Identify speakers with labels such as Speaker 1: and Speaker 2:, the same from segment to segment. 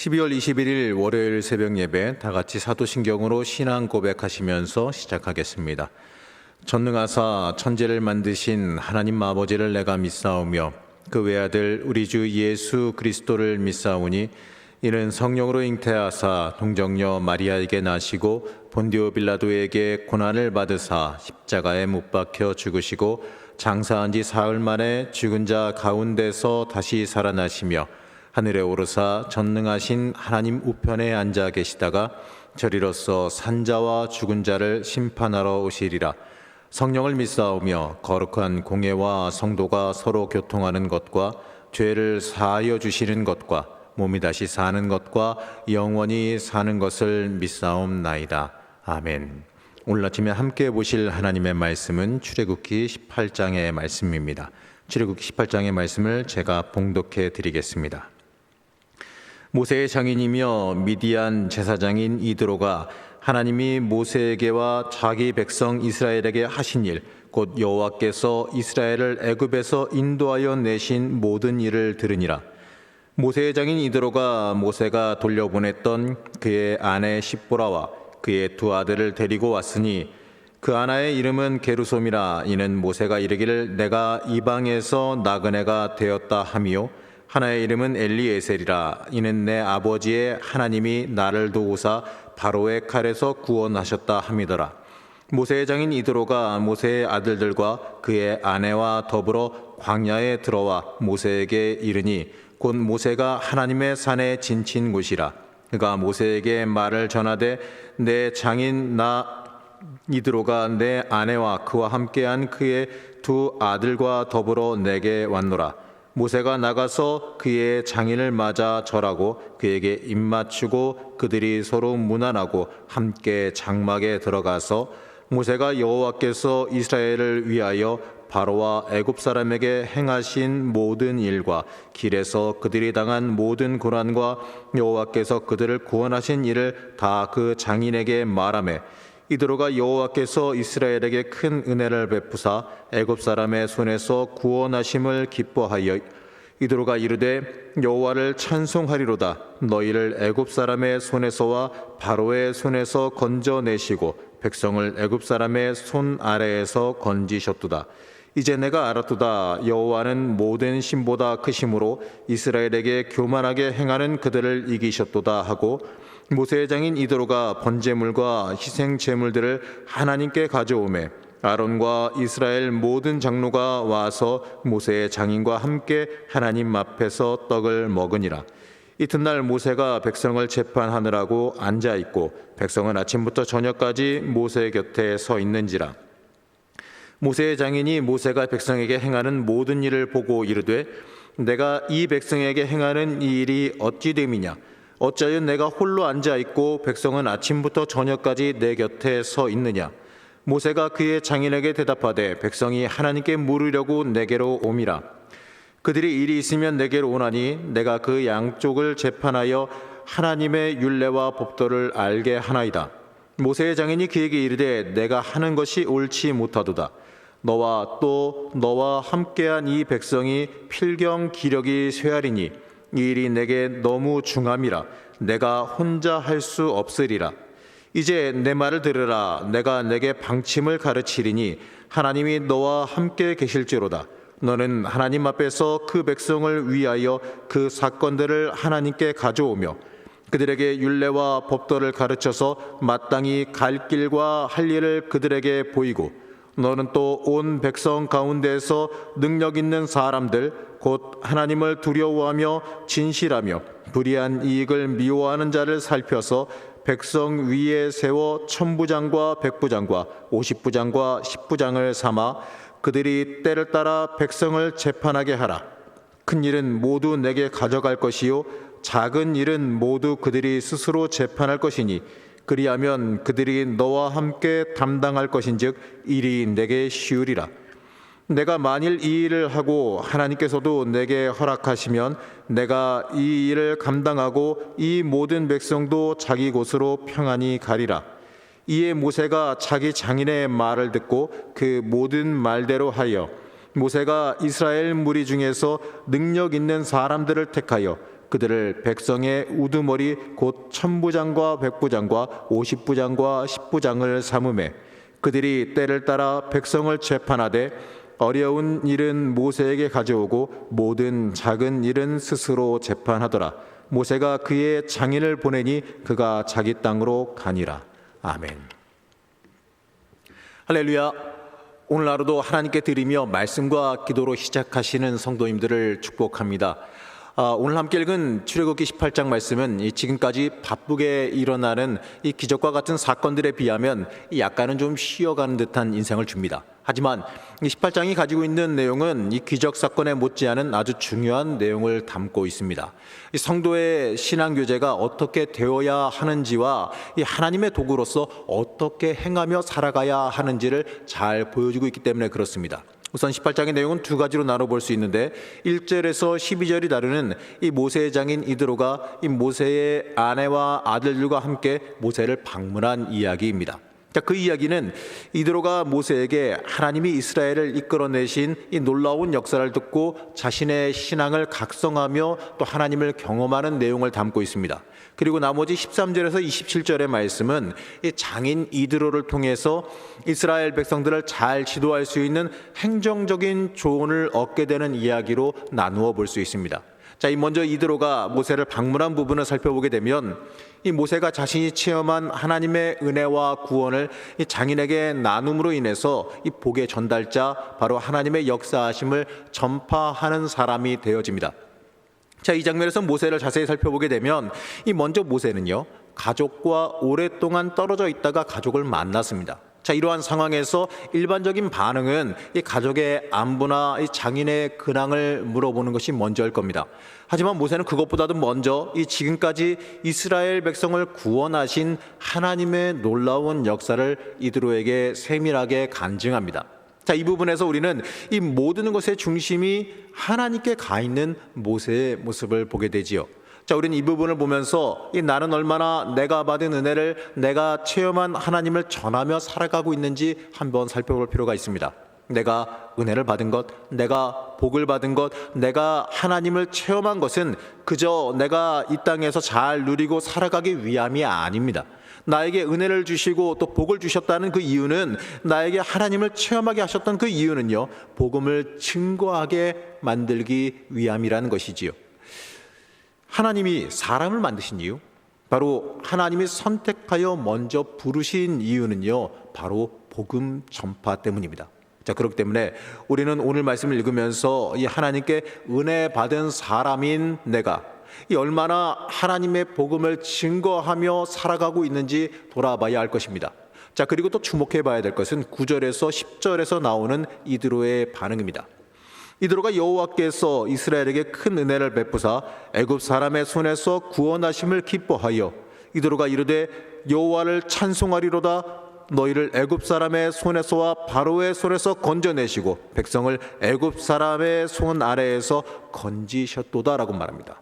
Speaker 1: 12월 21일 월요일 새벽 예배 다 같이 사도신경으로 신앙 고백하시면서 시작하겠습니다. 전능하사 천지를 만드신 하나님 아버지를 내가 믿사오며 그 외아들 우리 주 예수 그리스도를 믿사오니 이는 성령으로 잉태하사 동정녀 마리아에게 나시고 본디오 빌라도에게 고난을 받으사 십자가에 못 박혀 죽으시고 장사한 지 사흘 만에 죽은 자 가운데서 다시 살아나시며 하늘에 오르사 전능하신 하나님 우편에 앉아 계시다가 저리로서 산자와 죽은 자를 심판하러 오시리라. 성령을 믿사오며 거룩한 공예와 성도가 서로 교통하는 것과 죄를 사하여 주시는 것과 몸이 다시 사는 것과 영원히 사는 것을 믿사옵나이다. 아멘. 오늘 아침에 함께 보실 하나님의 말씀은 출애굽기 18장의 말씀입니다. 출애굽기 18장의 말씀을 제가 봉독해 드리겠습니다. 모세의 장인이며 미디안 제사장인 이드로가 하나님이 모세에게와 자기 백성 이스라엘에게 하신 일, 곧 여호와께서 이스라엘을 애굽에서 인도하여 내신 모든 일을 들으니라. 모세의 장인 이드로가 모세가 돌려보냈던 그의 아내 십보라와 그의 두 아들을 데리고 왔으니 그 아나의 이름은 게르솜이라. 이는 모세가 이르기를 내가 이방에서 나그네가 되었다 하미요 하나의 이름은 엘리에셀이라. 이는 내 아버지의 하나님이 나를 도우사 바로의 칼에서 구원하셨다 함이더라. 모세의 장인 이드로가 모세의 아들들과 그의 아내와 더불어 광야에 들어와 모세에게 이르니 곧 모세가 하나님의 산에 진친 곳이라. 그가 모세에게 말을 전하되 내 장인 나 이드로가 내 아내와 그와 함께한 그의 두 아들과 더불어 내게 왔노라. 모세가 나가서 그의 장인을 맞아 절하고 그에게 입맞추고 그들이 서로 문안하고 함께 장막에 들어가서 모세가 여호와께서 이스라엘을 위하여 바로와 애굽 사람에게 행하신 모든 일과 길에서 그들이 당한 모든 고난과 여호와께서 그들을 구원하신 일을 다 그 장인에게 말하매 이드로가 여호와께서 이스라엘에게 큰 은혜를 베푸사 애굽 사람의 손에서 구원하심을 기뻐하여 이드로가 이르되 여호와를 찬송하리로다. 너희를 애굽 사람의 손에서와 바로의 손에서 건져내시고 백성을 애굽 사람의 손 아래에서 건지셨도다. 이제 내가 알았도다. 여호와는 모든 신보다 크심으로 이스라엘에게 교만하게 행하는 그들을 이기셨도다 하고 모세의 장인 이드로가 번제물과 희생 제물들을 하나님께 가져오매 아론과 이스라엘 모든 장로가 와서 모세의 장인과 함께 하나님 앞에서 떡을 먹으니라. 이튿날 모세가 백성을 재판하느라고 앉아 있고 백성은 아침부터 저녁까지 모세 곁에 서 있는지라. 모세의 장인이 모세가 백성에게 행하는 모든 일을 보고 이르되 내가 이 백성에게 행하는 이 일이 어찌 됨이냐. 어찌하여 내가 홀로 앉아 있고 백성은 아침부터 저녁까지 내 곁에 서 있느냐. 모세가 그의 장인에게 대답하되 백성이 하나님께 물으려고 내게로 오미라. 그들이 일이 있으면 내게로 오나니 내가 그 양쪽을 재판하여 하나님의 율례와 법도를 알게 하나이다. 모세의 장인이 그에게 이르되 내가 하는 것이 옳지 못하도다. 너와 또 너와 함께한 이 백성이 필경 기력이 쇠하리니 이 일이 내게 너무 중함이라. 내가 혼자 할 수 없으리라. 이제 내 말을 들으라. 내가 내게 방침을 가르치리니 하나님이 너와 함께 계실지로다. 너는 하나님 앞에서 그 백성을 위하여 그 사건들을 하나님께 가져오며 그들에게 율례와 법도를 가르쳐서 마땅히 갈 길과 할 일을 그들에게 보이고 너는 또 온 백성 가운데서 능력 있는 사람들 곧 하나님을 두려워하며 진실하며 불의한 이익을 미워하는 자를 살펴서 백성 위에 세워 천부장과 백부장과 50부장과 10부장을 삼아 그들이 때를 따라 백성을 재판하게 하라. 큰 일은 모두 내게 가져갈 것이요 작은 일은 모두 그들이 스스로 재판할 것이니 그리하면 그들이 너와 함께 담당할 것인즉 일이 내게 쉬우리라. 내가 만일 이 일을 하고 하나님께서도 내게 허락하시면 내가 이 일을 감당하고 이 모든 백성도 자기 곳으로 평안히 가리라. 이에 모세가 자기 장인의 말을 듣고 그 모든 말대로 하여 모세가 이스라엘 무리 중에서 능력 있는 사람들을 택하여 그들을 백성의 우두머리 곧 천부장과 백부장과 50부장과 10부장을 삼음해 그들이 때를 따라 백성을 재판하되 어려운 일은 모세에게 가져오고 모든 작은 일은 스스로 재판하더라. 모세가 그의 장인을 보내니 그가 자기 땅으로 가니라. 아멘. 할렐루야. 오늘 하루도 하나님께 드리며 말씀과 기도로 시작하시는 성도님들을 축복합니다. 오늘 함께 읽은 출애굽기 18장 말씀은 지금까지 바쁘게 일어나는 이 기적과 같은 사건들에 비하면 약간은 좀 쉬어가는 듯한 인상을 줍니다. 하지만 이 18장이 가지고 있는 내용은 이 기적 사건에 못지않은 아주 중요한 내용을 담고 있습니다. 이 성도의 신앙 교제가 어떻게 되어야 하는지와 이 하나님의 도구로서 어떻게 행하며 살아가야 하는지를 잘 보여주고 있기 때문에 그렇습니다. 우선 18장의 내용은 두 가지로 나눠볼 수 있는데 1절에서 12절이 다루는 이 모세의 장인 이드로가 이 모세의 아내와 아들들과 함께 모세를 방문한 이야기입니다. 그 이야기는 이드로가 모세에게 하나님이 이스라엘을 이끌어내신 이 놀라운 역사를 듣고 자신의 신앙을 각성하며 또 하나님을 경험하는 내용을 담고 있습니다. 그리고 나머지 13절에서 27절의 말씀은 이 장인 이드로를 통해서 이스라엘 백성들을 잘 지도할 수 있는 행정적인 조언을 얻게 되는 이야기로 나누어 볼 수 있습니다. 자, 먼저 이드로가 모세를 방문한 부분을 살펴보게 되면 이 모세가 자신이 체험한 하나님의 은혜와 구원을 이 장인에게 나눔으로 인해서 이 복의 전달자, 바로 하나님의 역사하심을 전파하는 사람이 되어집니다. 자, 이 장면에서 모세를 자세히 살펴보게 되면 이 먼저 모세는요, 가족과 오랫동안 떨어져 있다가 가족을 만났습니다. 자, 이러한 상황에서 일반적인 반응은 이 가족의 안부나 이 장인의 근황을 물어보는 것이 먼저일 겁니다. 하지만 모세는 그것보다도 먼저 이 지금까지 이스라엘 백성을 구원하신 하나님의 놀라운 역사를 이드로에게 세밀하게 간증합니다. 자, 이 부분에서 우리는 이 모든 것의 중심이 하나님께 가 있는 모세의 모습을 보게 되지요. 자, 우리는 이 부분을 보면서 나는 얼마나 내가 받은 은혜를, 내가 체험한 하나님을 전하며 살아가고 있는지 한번 살펴볼 필요가 있습니다. 내가 은혜를 받은 것, 내가 복을 받은 것, 내가 하나님을 체험한 것은 그저 내가 이 땅에서 잘 누리고 살아가기 위함이 아닙니다. 나에게 은혜를 주시고 또 복을 주셨다는 그 이유는, 나에게 하나님을 체험하게 하셨던 그 이유는요, 복음을 증거하게 만들기 위함이라는 것이지요. 하나님이 사람을 만드신 이유, 바로 하나님이 선택하여 먼저 부르신 이유는요, 바로 복음 전파 때문입니다. 자, 그렇기 때문에 우리는 오늘 말씀을 읽으면서 이 하나님께 은혜 받은 사람인 내가 이 얼마나 하나님의 복음을 증거하며 살아가고 있는지 돌아봐야 할 것입니다. 자, 그리고 또 주목해 봐야 될 것은 9절에서 10절에서 나오는 이드로의 반응입니다. 이드로가 여호와께서 이스라엘에게 큰 은혜를 베푸사 애굽 사람의 손에서 구원하심을 기뻐하여 이드로가 이르되 여호와를 찬송하리로다. 너희를 애굽 사람의 손에서와 바로의 손에서 건져내시고 백성을 애굽 사람의 손 아래에서 건지셨도다라고 말합니다.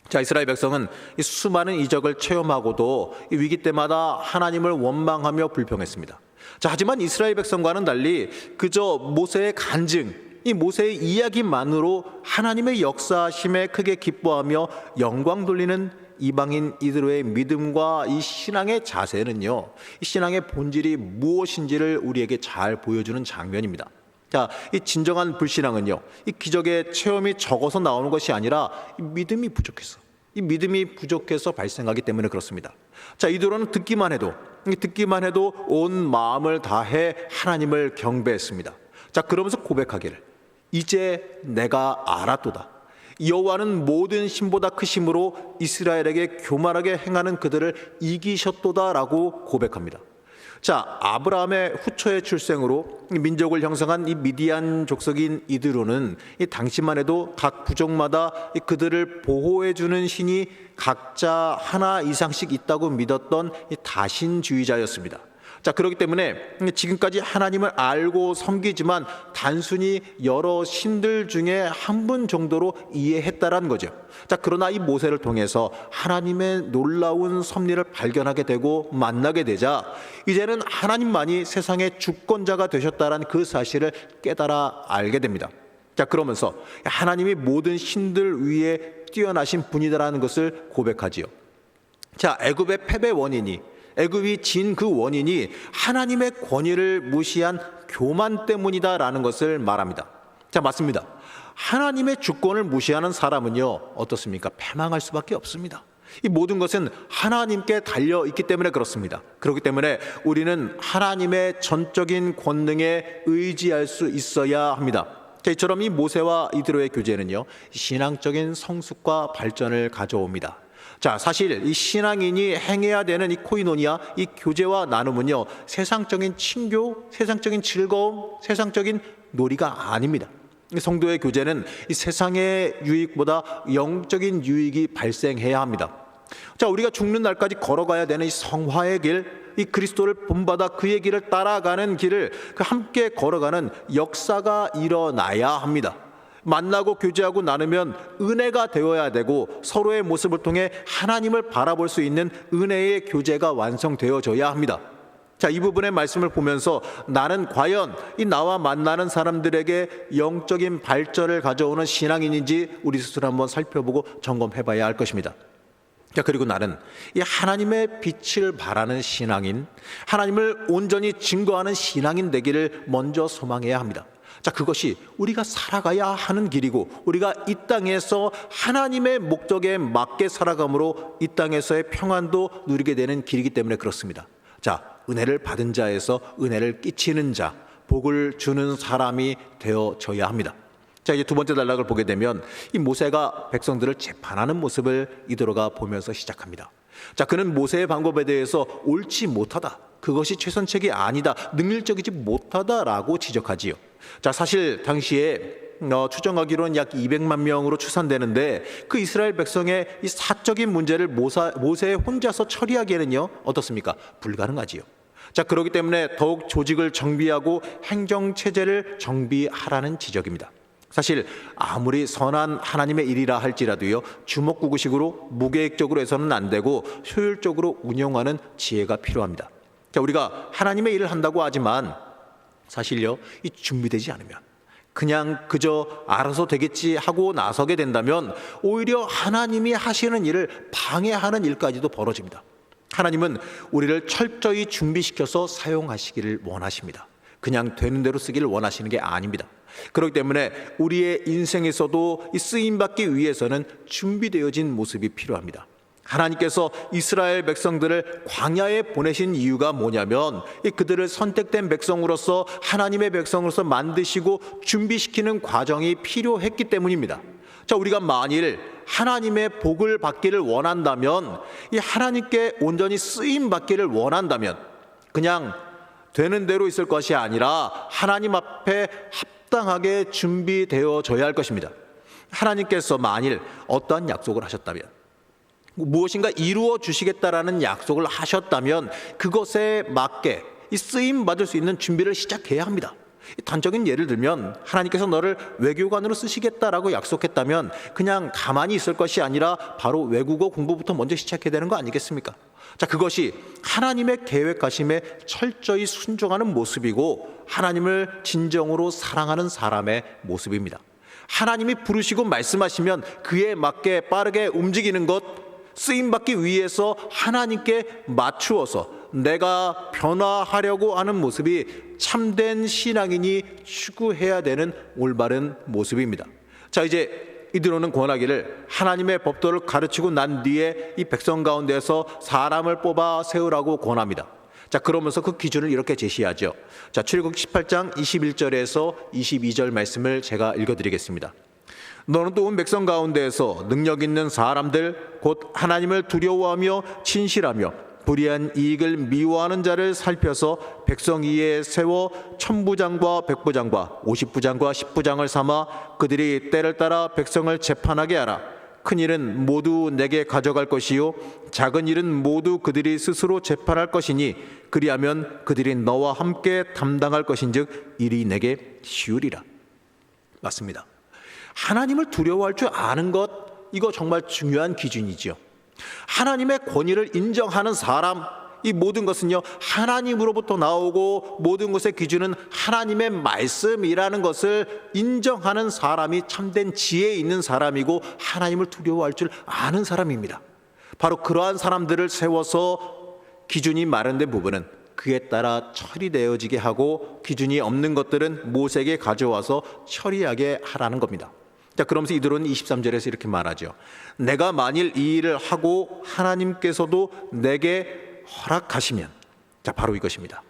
Speaker 1: 자, 이스라엘 백성은 이 수많은 이적을 체험하고도 이 위기 때마다 하나님을 원망하며 불평했습니다. 자, 하지만 이스라엘 백성과는 달리 그저 모세의 간증, 이 모세의 이야기만으로 하나님의 역사심에 크게 기뻐하며 영광 돌리는 이방인 이드로의 믿음과 이 신앙의 자세는요, 이 신앙의 본질이 무엇인지를 우리에게 잘 보여주는 장면입니다. 자, 이 진정한 불신앙은요, 이 기적의 체험이 적어서 나오는 것이 아니라 이 믿음이 부족해서 발생하기 때문에 그렇습니다. 자, 이드로는 듣기만 해도 온 마음을 다해 하나님을 경배했습니다. 자, 그러면서 고백하기를 이제 내가 알았도다. 여호와는 모든 신보다 크심으로 이스라엘에게 교만하게 행하는 그들을 이기셨도다라고 고백합니다. 자, 아브라함의 후처의 출생으로 민족을 형성한 이 미디안 족속인 이드로는 이 당시만 해도 각 부족마다 그들을 보호해주는 신이 각자 하나 이상씩 있다고 믿었던 이 다신주의자였습니다. 자, 그렇기 때문에 지금까지 하나님을 알고 섬기지만 단순히 여러 신들 중에 한 분 정도로 이해했다라는 거죠. 자, 그러나 이 모세를 통해서 하나님의 놀라운 섭리를 발견하게 되고 만나게 되자 이제는 하나님만이 세상의 주권자가 되셨다라는 그 사실을 깨달아 알게 됩니다. 자, 그러면서 하나님이 모든 신들 위에 뛰어나신 분이다라는 것을 고백하지요. 자, 애굽의 패배 원인이, 애굽이 진 그 원인이 하나님의 권위를 무시한 교만 때문이다라는 것을 말합니다. 자, 맞습니다. 하나님의 주권을 무시하는 사람은요, 어떻습니까? 패망할 수밖에 없습니다. 이 모든 것은 하나님께 달려 있기 때문에 그렇습니다. 그렇기 때문에 우리는 하나님의 전적인 권능에 의지할 수 있어야 합니다. 자, 이처럼 이 모세와 이드로의 교제는요, 신앙적인 성숙과 발전을 가져옵니다. 자, 사실 이 신앙인이 행해야 되는 이 코이노니아, 이 교제와 나눔은요, 세상적인 친교, 세상적인 즐거움, 세상적인 놀이가 아닙니다. 성도의 교제는 이 세상의 유익보다 영적인 유익이 발생해야 합니다. 자, 우리가 죽는 날까지 걸어가야 되는 이 성화의 길, 이 그리스도를 본받아 그의 길을 따라가는 길을 함께 걸어가는 역사가 일어나야 합니다. 만나고 교제하고 나누면 은혜가 되어야 되고 서로의 모습을 통해 하나님을 바라볼 수 있는 은혜의 교제가 완성되어져야 합니다. 자, 이 부분의 말씀을 보면서 나는 과연 이 나와 만나는 사람들에게 영적인 발전을 가져오는 신앙인인지 우리 스스로 한번 살펴보고 점검해 봐야 할 것입니다. 자, 그리고 나는 이 하나님의 빛을 바라는 신앙인, 하나님을 온전히 증거하는 신앙인 되기를 먼저 소망해야 합니다. 자, 그것이 우리가 살아가야 하는 길이고 우리가 이 땅에서 하나님의 목적에 맞게 살아감으로 이 땅에서의 평안도 누리게 되는 길이기 때문에 그렇습니다. 자, 은혜를 받은 자에서 은혜를 끼치는 자, 복을 주는 사람이 되어져야 합니다. 자, 이제 두 번째 단락을 보게 되면 이 모세가 백성들을 재판하는 모습을 이드로가 보면서 시작합니다. 자, 그는 모세의 방법에 대해서 옳지 못하다, 그것이 최선책이 아니다, 능률적이지 못하다라고 지적하지요. 자, 사실 당시에 추정하기로는 약 200만 명으로 추산되는데 그 이스라엘 백성의 이 사적인 문제를 모세 혼자서 처리하기에는요, 어떻습니까? 불가능하지요. 자, 그렇기 때문에 더욱 조직을 정비하고 행정체제를 정비하라는 지적입니다. 사실 아무리 선한 하나님의 일이라 할지라도요, 주먹구구식으로 무계획적으로 해서는 안 되고 효율적으로 운영하는 지혜가 필요합니다. 자, 우리가 하나님의 일을 한다고 하지만 사실요, 이 준비되지 않으면 그냥 그저 알아서 되겠지 하고 나서게 된다면 오히려 하나님이 하시는 일을 방해하는 일까지도 벌어집니다. 하나님은 우리를 철저히 준비시켜서 사용하시기를 원하십니다. 그냥 되는 대로 쓰기를 원하시는 게 아닙니다. 그렇기 때문에 우리의 인생에서도 이 쓰임받기 위해서는 준비되어진 모습이 필요합니다. 하나님께서 이스라엘 백성들을 광야에 보내신 이유가 뭐냐면 그들을 선택된 백성으로서 하나님의 백성으로서 만드시고 준비시키는 과정이 필요했기 때문입니다. 자, 우리가 만일 하나님의 복을 받기를 원한다면, 이 하나님께 온전히 쓰임 받기를 원한다면 그냥 되는 대로 있을 것이 아니라 하나님 앞에 합당하게 준비되어져야 할 것입니다. 하나님께서 만일 어떠한 약속을 하셨다면, 무엇인가 이루어 주시겠다라는 약속을 하셨다면 그것에 맞게 이 쓰임 받을 수 있는 준비를 시작해야 합니다. 단적인 예를 들면 하나님께서 너를 외교관으로 쓰시겠다라고 약속했다면 그냥 가만히 있을 것이 아니라 바로 외국어 공부부터 먼저 시작해야 되는 거 아니겠습니까? 자, 그것이 하나님의 계획하심에 철저히 순종하는 모습이고 하나님을 진정으로 사랑하는 사람의 모습입니다. 하나님이 부르시고 말씀하시면 그에 맞게 빠르게 움직이는 것, 쓰임받기 위해서 하나님께 맞추어서 내가 변화하려고 하는 모습이 참된 신앙인이 추구해야 되는 올바른 모습입니다. 자, 이제 이드로는 권하기를 하나님의 법도를 가르치고 난 뒤에 이 백성 가운데서 사람을 뽑아 세우라고 권합니다. 자, 그러면서 그 기준을 이렇게 제시하죠. 자, 출애굽 18장 21절에서 22절 말씀을 제가 읽어드리겠습니다. 너는 또 온 백성 가운데에서 능력 있는 사람들 곧 하나님을 두려워하며 진실하며 불의한 이익을 미워하는 자를 살펴서 백성 위에 세워 천부장과 백부장과 50부장과 10부장을 삼아 그들이 때를 따라 백성을 재판하게 하라. 큰 일은 모두 내게 가져갈 것이요 작은 일은 모두 그들이 스스로 재판할 것이니 그리하면 그들이 너와 함께 담당할 것인즉 일이 내게 쉬우리라. 맞습니다. 하나님을 두려워할 줄 아는 것, 이거 정말 중요한 기준이지요. 하나님의 권위를 인정하는 사람, 이 모든 것은요, 하나님으로부터 나오고 모든 것의 기준은 하나님의 말씀이라는 것을 인정하는 사람이 참된 지혜 있는 사람이고 하나님을 두려워할 줄 아는 사람입니다. 바로 그러한 사람들을 세워서 기준이 마련된 부분은 그에 따라 처리되어지게 하고, 기준이 없는 것들은 모세에게 가져와서 처리하게 하라는 겁니다. 자, 그러면서 이들은 23절에서 이렇게 말하죠. 내가 만일 이 일을 하고 하나님께서도 내게 허락하시면, 자, 바로 이것입니다.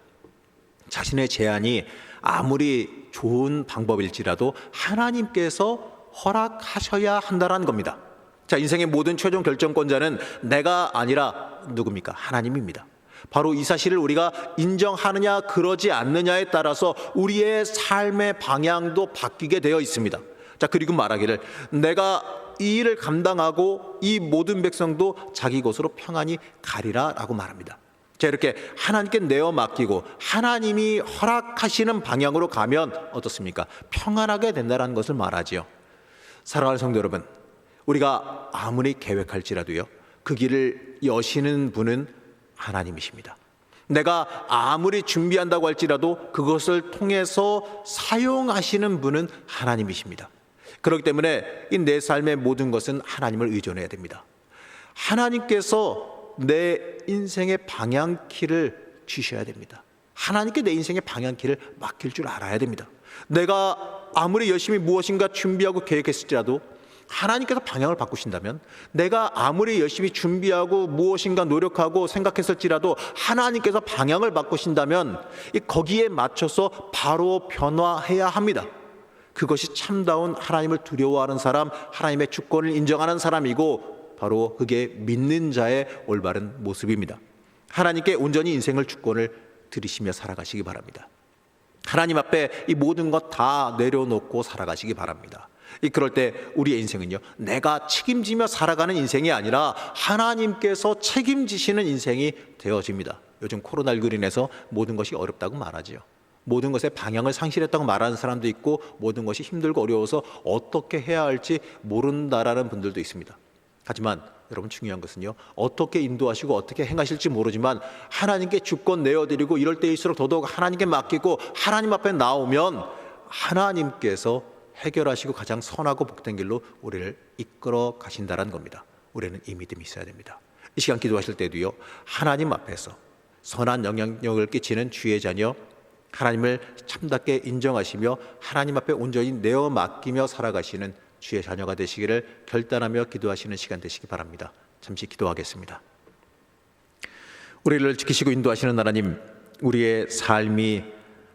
Speaker 1: 자신의 제안이 아무리 좋은 방법일지라도 하나님께서 허락하셔야 한다는 겁니다. 자, 인생의 모든 최종 결정권자는 내가 아니라 누굽니까? 하나님입니다. 바로 이 사실을 우리가 인정하느냐 그러지 않느냐에 따라서 우리의 삶의 방향도 바뀌게 되어 있습니다. 자, 그리고 말하기를 내가 이 일을 감당하고 이 모든 백성도 자기 곳으로 평안히 가리라 라고 말합니다. 자, 이렇게 하나님께 내어 맡기고 하나님이 허락하시는 방향으로 가면 어떻습니까? 평안하게 된다는 것을 말하지요. 사랑하는 성도 여러분, 우리가 아무리 계획할지라도요, 그 길을 여시는 분은 하나님이십니다. 내가 아무리 준비한다고 할지라도 그것을 통해서 사용하시는 분은 하나님이십니다. 그렇기 때문에 이 내 삶의 모든 것은 하나님을 의존해야 됩니다. 하나님께서 내 인생의 방향키를 주셔야 됩니다. 하나님께 내 인생의 방향키를 맡길 줄 알아야 됩니다. 내가 아무리 열심히 무엇인가 준비하고 계획했을지라도 하나님께서 방향을 바꾸신다면, 내가 아무리 열심히 준비하고 무엇인가 노력하고 생각했을지라도 하나님께서 방향을 바꾸신다면 거기에 맞춰서 바로 변화해야 합니다. 그것이 참다운 하나님을 두려워하는 사람, 하나님의 주권을 인정하는 사람이고 바로 그게 믿는 자의 올바른 모습입니다. 하나님께 온전히 인생을 주권을 드리시며 살아가시기 바랍니다. 하나님 앞에 이 모든 것 다 내려놓고 살아가시기 바랍니다. 그럴 때 우리의 인생은요, 내가 책임지며 살아가는 인생이 아니라 하나님께서 책임지시는 인생이 되어집니다. 요즘 코로나19로 인해서 모든 것이 어렵다고 말하지요. 모든 것의 방향을 상실했다고 말하는 사람도 있고, 모든 것이 힘들고 어려워서 어떻게 해야 할지 모른다라는 분들도 있습니다. 하지만 여러분, 중요한 것은요, 어떻게 인도하시고 어떻게 행하실지 모르지만 하나님께 주권 내어드리고 이럴 때일수록 더더욱 하나님께 맡기고 하나님 앞에 나오면 하나님께서 해결하시고 가장 선하고 복된 길로 우리를 이끌어 가신다는 겁니다. 우리는 이 믿음이 있어야 됩니다. 이 시간 기도하실 때도요, 하나님 앞에서 선한 영향력을 끼치는 주의 자녀, 하나님을 참답게 인정하시며 하나님 앞에 온전히 내어 맡기며 살아가시는 주의 자녀가 되시기를 결단하며 기도하시는 시간 되시기 바랍니다. 잠시 기도하겠습니다. 우리를 지키시고 인도하시는 하나님, 우리의 삶이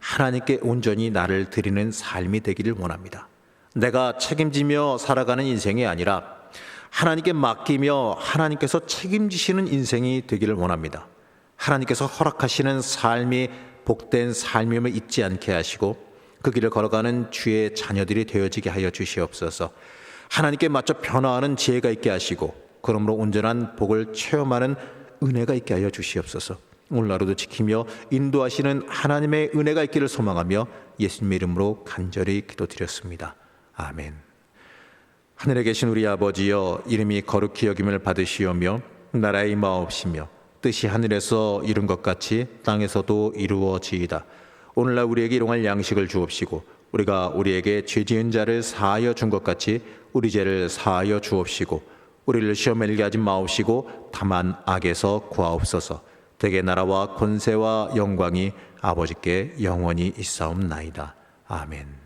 Speaker 1: 하나님께 온전히 나를 드리는 삶이 되기를 원합니다. 내가 책임지며 살아가는 인생이 아니라 하나님께 맡기며 하나님께서 책임지시는 인생이 되기를 원합니다. 하나님께서 허락하시는 삶이 복된 삶임을 잊지 않게 하시고 그 길을 걸어가는 주의 자녀들이 되어지게 하여 주시옵소서. 하나님께 맞춰 변화하는 지혜가 있게 하시고 그러므로 온전한 복을 체험하는 은혜가 있게 하여 주시옵소서. 오늘 하루도 지키며 인도하시는 하나님의 은혜가 있기를 소망하며 예수님의 이름으로 간절히 기도드렸습니다. 아멘. 하늘에 계신 우리 아버지여, 이름이 거룩히 여김을 받으시오며 나라의 임하옵시며 뜻이 하늘에서 이룬 것 같이 땅에서도 이루어지이다. 오늘날 우리에게 일용할 양식을 주옵시고 우리가 우리에게 죄 지은 자를 사하여 준 것 같이 우리 죄를 사하여 주옵시고 우리를 시험에 들게 하지 마옵시고 다만 악에서 구하옵소서. 대개 나라와 권세와 영광이 아버지께 영원히 있사옵나이다. 아멘.